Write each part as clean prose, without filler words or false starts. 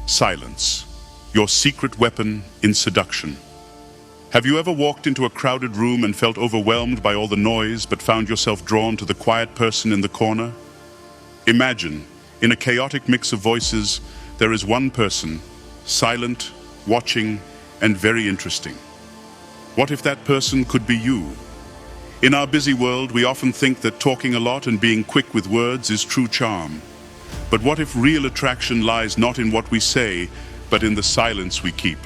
Silence, your secret weapon in seduction. Have you ever walked into a crowded room and felt overwhelmed by all the noise but found yourself drawn to the quiet person in the corner? Imagine, in a chaotic mix of voices, there is one person, silent, watching, and very interesting. What if that person could be you? In our busy world, we often think that talking a lot and being quick with words is true charm. But what if real attraction lies not in what we say, but in the silence we keep?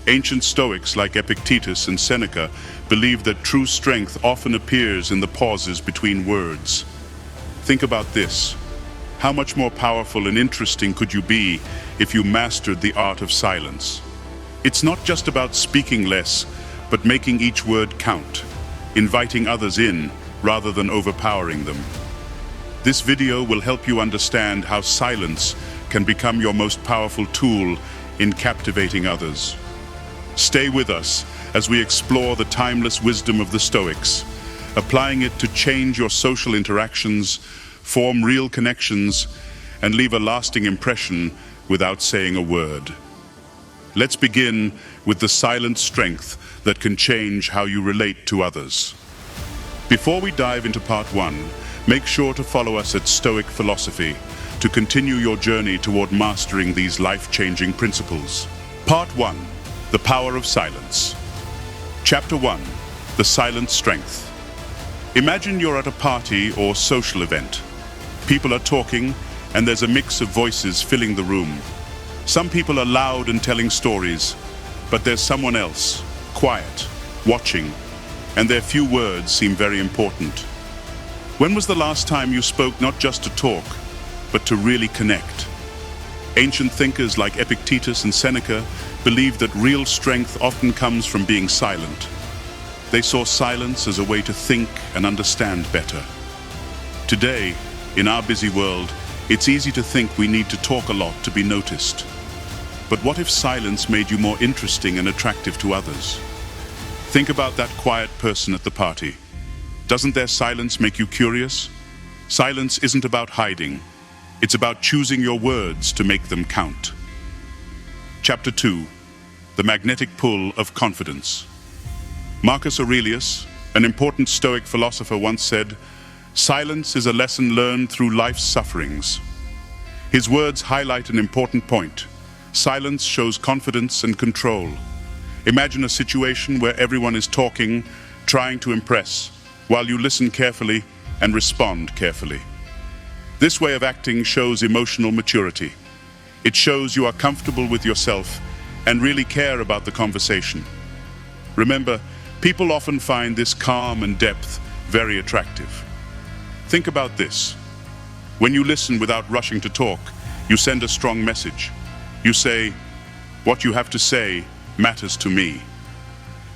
Ancient Stoics like Epictetus and Seneca believed that true strength often appears in the pauses between words. Think about this. How much more powerful and interesting could you be if you mastered the art of silence? It's not just about speaking less, but making each word count, inviting others in rather than overpowering them. This video will help you understand how silence can become your most powerful tool in captivating others. Stay with us as we explore the timeless wisdom of the Stoics, applying it to change your social interactions, form real connections, and leave a lasting impression without saying a word. Let's begin with the silent strength that can change how you relate to others. Before we dive into part 1, make sure to follow us at Stoic Philosophy to continue your journey toward mastering these life-changing principles. Part 1. The Power of Silence. Chapter 1. The Silent Strength. Imagine you're at a party or social event. People are talking, and there's a mix of voices filling the room. Some people are loud and telling stories, but there's someone else, quiet, watching, and their few words seem very important. When was the last time you spoke not just to talk, but to really connect? Ancient thinkers like Epictetus and Seneca believed that real strength often comes from being silent. They saw silence as a way to think and understand better. Today, in our busy world, it's easy to think we need to talk a lot to be noticed. But what if silence made you more interesting and attractive to others? Think about that quiet person at the party. Doesn't their silence make you curious? Silence isn't about hiding. It's about choosing your words to make them count. Chapter 2. The Magnetic Pull of Confidence. Marcus Aurelius, an important Stoic philosopher, once said, "Silence is a lesson learned through life's sufferings." His words highlight an important point. Silence shows confidence and control. Imagine a situation where everyone is talking, trying to impress, while you listen carefully and respond carefully. This way of acting shows emotional maturity. It shows you are comfortable with yourself and really care about the conversation. Remember, people often find this calm and depth very attractive. Think about this. When you listen without rushing to talk, you send a strong message. You say, "What you have to say matters to me."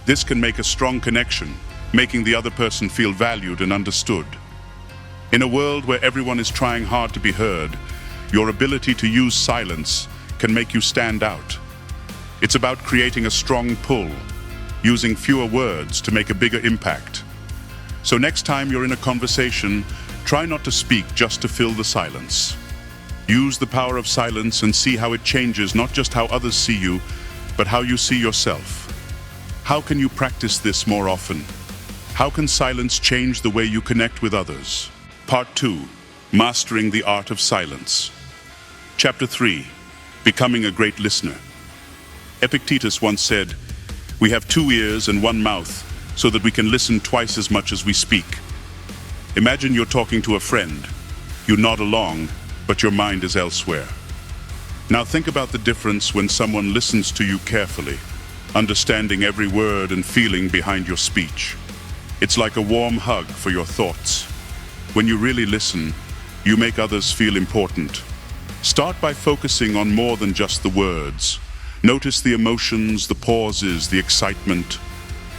This can make a strong connection, making the other person feel valued and understood. In a world where everyone is trying hard to be heard, your ability to use silence can make you stand out. It's about creating a strong pull, using fewer words to make a bigger impact. So next time you're in a conversation, try not to speak just to fill the silence. Use the power of silence and see how it changes not just how others see you, but how you see yourself. How can you practice this more often? How can silence change the way you connect with others? Part 2. Mastering the Art of Silence. Chapter 3. Becoming a Great Listener. Epictetus once said, "We have 2 ears and 1 mouth, so that we can listen twice as much as we speak." Imagine you're talking to a friend. You nod along, but your mind is elsewhere. Now think about the difference when someone listens to you carefully, understanding every word and feeling behind your speech. It's like a warm hug for your thoughts. When you really listen, you make others feel important. Start by focusing on more than just the words. Notice the emotions, the pauses, the excitement.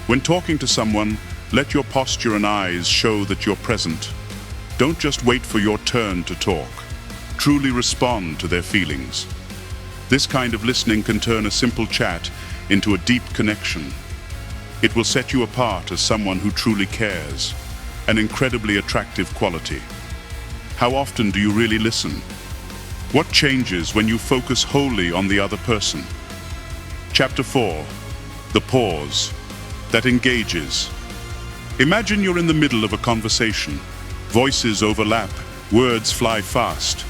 When talking to someone, let your posture and eyes show that you're present. Don't just wait for your turn to talk. Truly respond to their feelings. This kind of listening can turn a simple chat into a deep connection. It will set you apart as someone who truly cares, an incredibly attractive quality. How often do you really listen? What changes when you focus wholly on the other person? Chapter 4. The pause that engages. Imagine you're in the middle of a conversation. Voices overlap, words fly fast.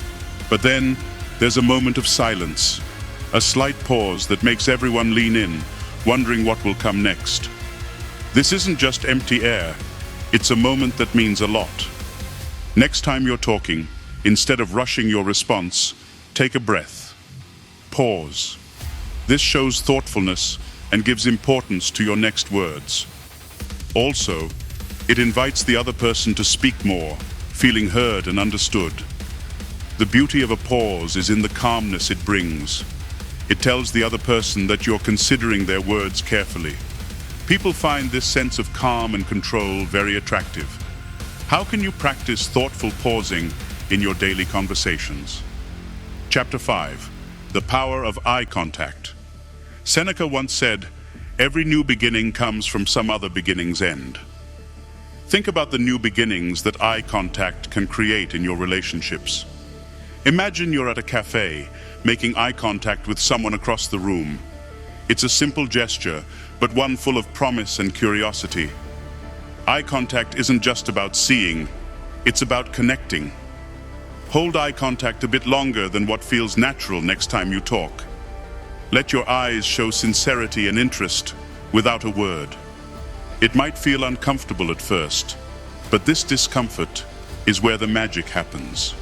But then, there's a moment of silence, a slight pause that makes everyone lean in, wondering what will come next. This isn't just empty air, it's a moment that means a lot. Next time you're talking, instead of rushing your response, take a breath. Pause. This shows thoughtfulness and gives importance to your next words. Also, it invites the other person to speak more, feeling heard and understood. The beauty of a pause is in the calmness it brings. It tells the other person that you're considering their words carefully. People find this sense of calm and control very attractive. How can you practice thoughtful pausing in your daily conversations? Chapter 5. The power of eye contact. Seneca once said, "Every new beginning comes from some other beginning's end." Think about the new beginnings that eye contact can create in your relationships. Imagine you're at a cafe, making eye contact with someone across the room. It's a simple gesture, but one full of promise and curiosity. Eye contact isn't just about seeing, it's about connecting. Hold eye contact a bit longer than what feels natural next time you talk. Let your eyes show sincerity and interest without a word. It might feel uncomfortable at first, but this discomfort is where the magic happens.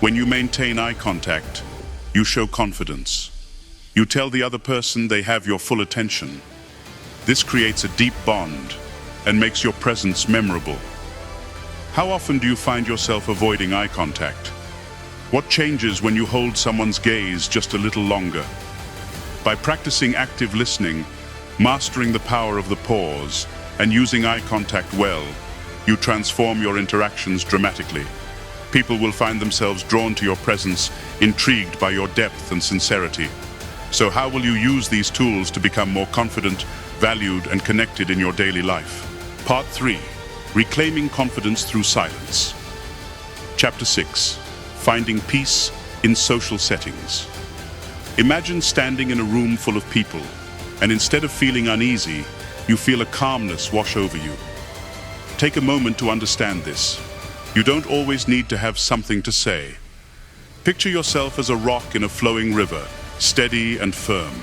When you maintain eye contact, you show confidence. You tell the other person they have your full attention. This creates a deep bond and makes your presence memorable. How often do you find yourself avoiding eye contact? What changes when you hold someone's gaze just a little longer? By practicing active listening, mastering the power of the pause, and using eye contact well, you transform your interactions dramatically. People will find themselves drawn to your presence, intrigued by your depth and sincerity. So how will you use these tools to become more confident, valued, and connected in your daily life? Part 3. Reclaiming confidence through silence. Chapter 6. Finding peace in social settings. Imagine standing in a room full of people, and instead of feeling uneasy, you feel a calmness wash over you. Take a moment to understand this. You don't always need to have something to say. Picture yourself as a rock in a flowing river, steady and firm.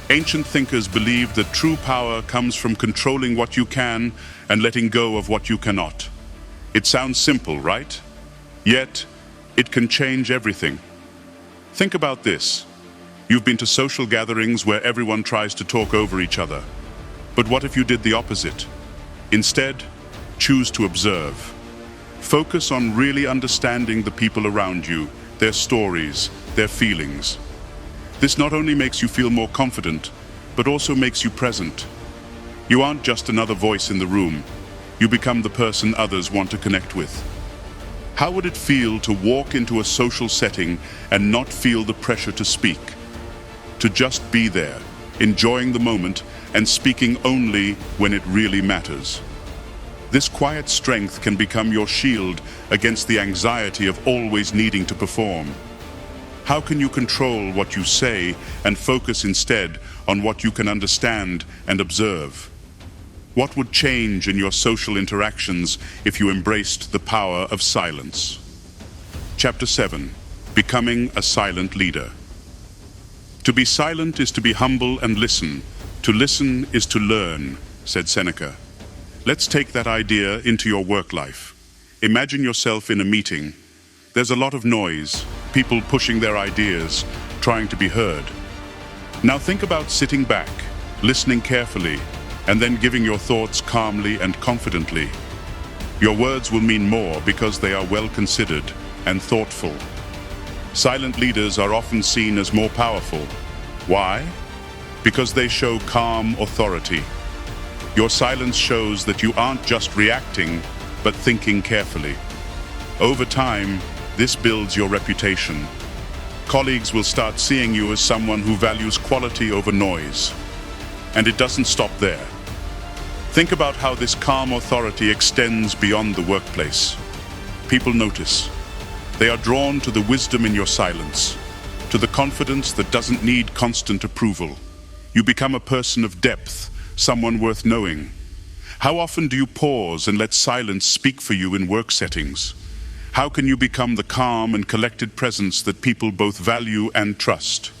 Ancient thinkers believed that true power comes from controlling what you can and letting go of what you cannot. It sounds simple, right? Yet, it can change everything. Think about this. You've been to social gatherings where everyone tries to talk over each other. But what if you did the opposite? Instead, choose to observe. Focus on really understanding the people around you, their stories, their feelings. This not only makes you feel more confident, but also makes you present. You aren't just another voice in the room. You become the person others want to connect with. How would it feel to walk into a social setting and not feel the pressure to speak? To just be there, enjoying the moment and speaking only when it really matters. This quiet strength can become your shield against the anxiety of always needing to perform. How can you control what you say and focus instead on what you can understand and observe? What would change in your social interactions if you embraced the power of silence? Chapter 7. Becoming a silent leader. To be silent is to be humble and listen. To listen is to learn, said Seneca. Let's take that idea into your work life. Imagine yourself in a meeting. There's a lot of noise, people pushing their ideas, trying to be heard. Now think about sitting back, listening carefully, and then giving your thoughts calmly and confidently. Your words will mean more because they are well considered and thoughtful. Silent leaders are often seen as more powerful. Why? Because they show calm authority. Your silence shows that you aren't just reacting, but thinking carefully. Over time, this builds your reputation. Colleagues will start seeing you as someone who values quality over noise. And it doesn't stop there. Think about how this calm authority extends beyond the workplace. People notice. They are drawn to the wisdom in your silence, to the confidence that doesn't need constant approval. You become a person of depth, someone worth knowing. How often do you pause and let silence speak for you in work settings? How can you become the calm and collected presence that people both value and trust?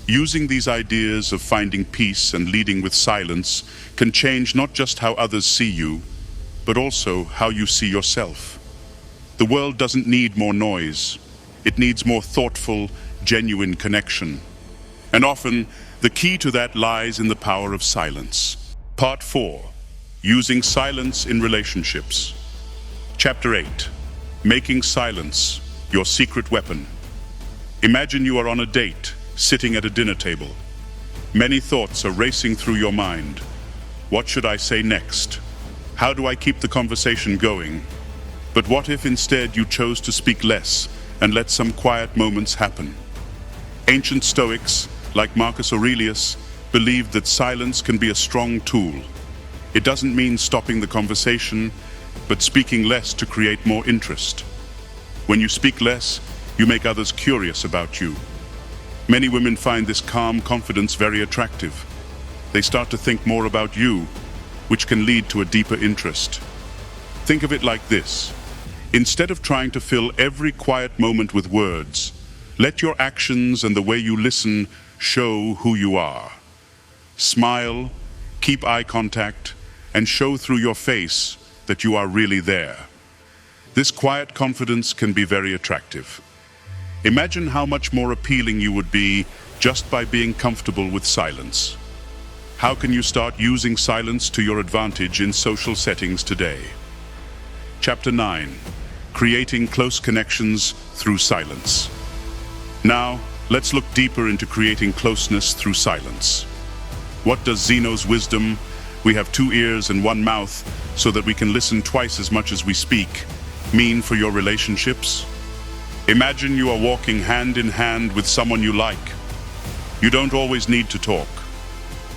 Using these ideas of finding peace and leading with silence can change not just how others see you, but also how you see yourself. The world doesn't need more noise. It needs more thoughtful, genuine connection. And often, the key to that lies in the power of silence. Part 4. Using silence in relationships. Chapter 8. Making silence your secret weapon. Imagine you are on a date, sitting at a dinner table. Many thoughts are racing through your mind. What should I say next? How do I keep the conversation going? But what if instead you chose to speak less and let some quiet moments happen? Ancient Stoics, like Marcus Aurelius, believed that silence can be a strong tool. It doesn't mean stopping the conversation, but speaking less to create more interest. When you speak less, you make others curious about you. Many women find this calm confidence very attractive. They start to think more about you, which can lead to a deeper interest. Think of it like this. Instead of trying to fill every quiet moment with words, let your actions and the way you listen show who you are. Smile, keep eye contact, and show through your face that you are really there. This quiet confidence can be very attractive. Imagine how much more appealing you would be just by being comfortable with silence. How can you start using silence to your advantage in social settings today? Chapter 9. Creating close connections through silence. Now, let's look deeper into creating closeness through silence. What does Zeno's wisdom, "We have 2 ears and 1 mouth so that we can listen twice as much as we speak," mean for your relationships? Imagine you are walking hand in hand with someone you like. You don't always need to talk.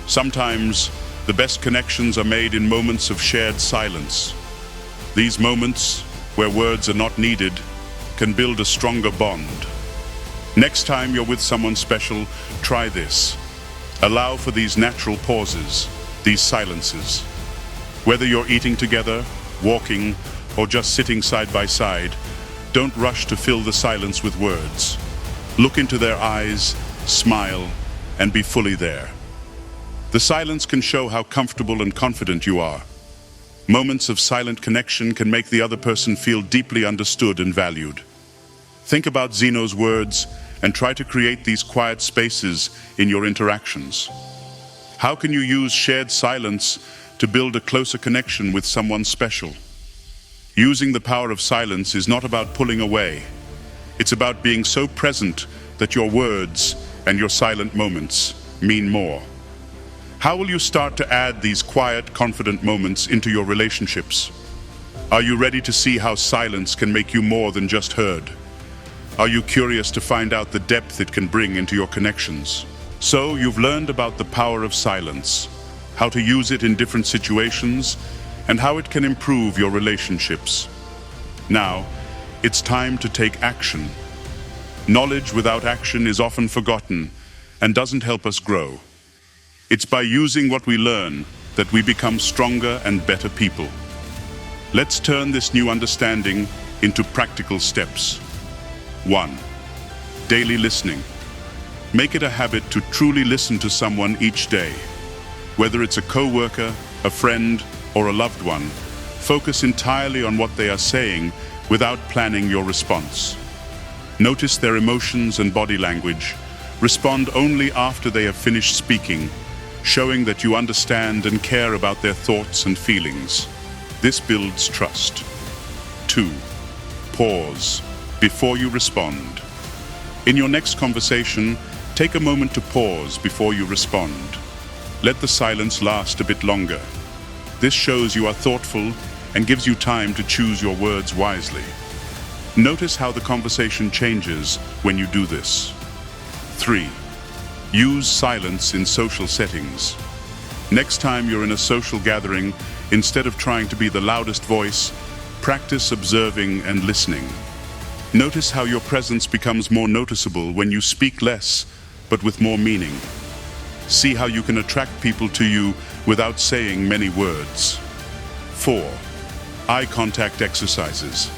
Sometimes, the best connections are made in moments of shared silence. These moments, where words are not needed, can build a stronger bond. Next time you're with someone special, try this. Allow for these natural pauses, these silences. Whether you're eating together, walking, or just sitting side by side, don't rush to fill the silence with words. Look into their eyes, smile, and be fully there. The silence can show how comfortable and confident you are. Moments of silent connection can make the other person feel deeply understood and valued. Think about Zeno's words and try to create these quiet spaces in your interactions. How can you use shared silence to build a closer connection with someone special? Using the power of silence is not about pulling away. It's about being so present that your words and your silent moments mean more. How will you start to add these quiet, confident moments into your relationships? Are you ready to see how silence can make you more than just heard? Are you curious to find out the depth it can bring into your connections? So, you've learned about the power of silence, how to use it in different situations, and how it can improve your relationships. Now, it's time to take action. Knowledge without action is often forgotten and doesn't help us grow. It's by using what we learn that we become stronger and better people. Let's turn this new understanding into practical steps. 1. Daily listening. Make it a habit to truly listen to someone each day. Whether it's a coworker, a friend, or a loved one, focus entirely on what they are saying without planning your response. Notice their emotions and body language. Respond only after they have finished speaking, showing that you understand and care about their thoughts and feelings. This builds trust. 2. Pause before you respond. In your next conversation, take a moment to pause before you respond. Let the silence last a bit longer. This shows you are thoughtful and gives you time to choose your words wisely. Notice how the conversation changes when you do this. 3. Use silence in social settings. Next time you're in a social gathering, instead of trying to be the loudest voice, practice observing and listening. Notice how your presence becomes more noticeable when you speak less, but with more meaning. See how you can attract people to you without saying many words. 4. Eye contact exercises.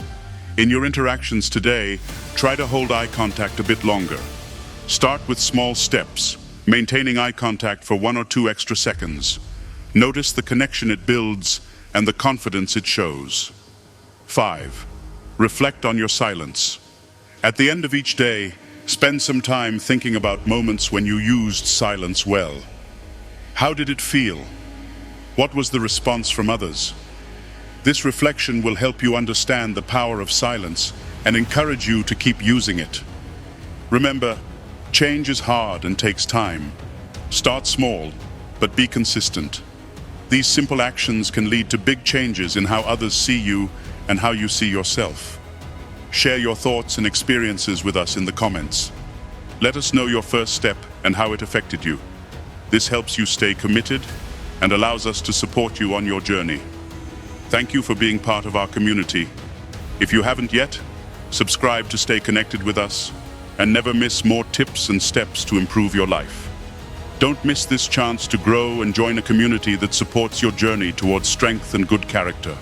In your interactions today, try to hold eye contact a bit longer. Start with small steps, maintaining eye contact for 1 or 2 extra seconds. Notice the connection it builds and the confidence it shows. 5. Reflect on your silence. At the end of each day, spend some time thinking about moments when you used silence well. How did it feel? What was the response from others? This reflection will help you understand the power of silence and encourage you to keep using it. Remember, change is hard and takes time. Start small, but be consistent. These simple actions can lead to big changes in how others see you and how you see yourself. Share your thoughts and experiences with us in the comments. Let us know your first step and how it affected you. This helps you stay committed and allows us to support you on your journey. Thank you for being part of our community. If you haven't yet, subscribe to stay connected with us and never miss more tips and steps to improve your life. Don't miss this chance to grow and join a community that supports your journey towards strength and good character.